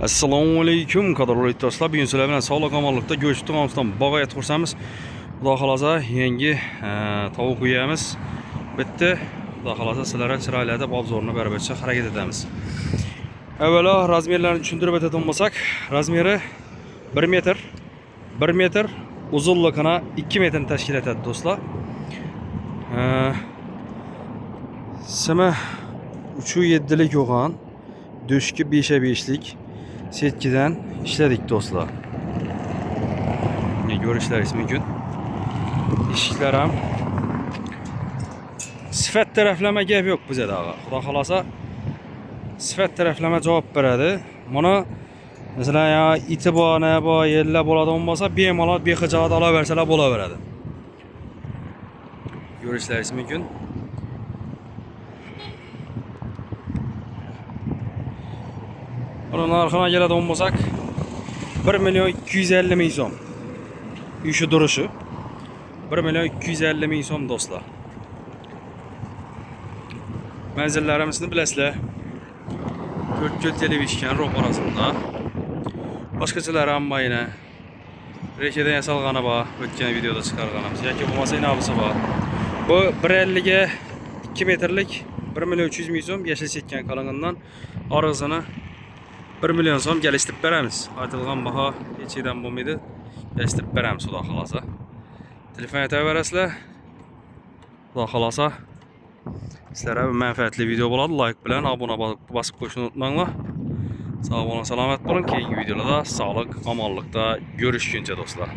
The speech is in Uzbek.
Assalomu alaykum qadrli do'stlar. Bugun sizlar bilan sog'lik omonlikda go'sht tomonidan bog'a et qursamiz. Xudo xolasa yangi tovuq qo'yamiz. Bitta xudo xolasa sizlarga chiroyli deb obzorni berib o'tishga harakat etamiz. Avvalo razmerlarini tushuntirib o'tadigan bo'lsak, razmeri 1 metr, 1 metr, uzunligini 2 metrni tashkil etadi do'stlar. Simi 3.7lik bo'lgan, döşki 5'e 5'lik setkidan ishladik do'stlar. Ko'rishlaringiz mumkin. Eshiklar ham sifat taraflama gap yo'q bizda dağı. Xudo xolasa sifat taraflama javob beradi. Mana masalan ya iti bor, ne bor, yerlar bo'ladigan bo'lsa, bemalol bexijolat olaversalar bo'laveradi. Ko'rishlaringiz mumkin. Onun narxına keladigan bo'lsak 1.250.000 so'm. Uyushi duruşu 1.250.000 so'm do'stlar. Manzillarimizni bilasizlar. 4 ko'l televizyon ro'parasida. Boshqachalar ham bayna. Rekedan yasalgani bor, o'tgan videoda chiqarganimiz yoki bo'lmasa inabisi bor. Bu 1.50 ga 2 metrlik 1.300.000 so'm yashil setgan qalingandan orasini 1 milyon so'm kelishtirib beramiz. Aytilgan baho hech yerdan bo'lmaydi. Kelishtirib beramiz xudo xolasa. Telefon aytaverasizlar. Xudo xolasa sizlarga manfaatli video bo'ladi. Like bilan obuna bosib qo'yishni unutmanglar. Sog' bo'lin, salomat bo'lin. Keyingi videolarda sog'lik, omonlikda görüşguncha do'stlar.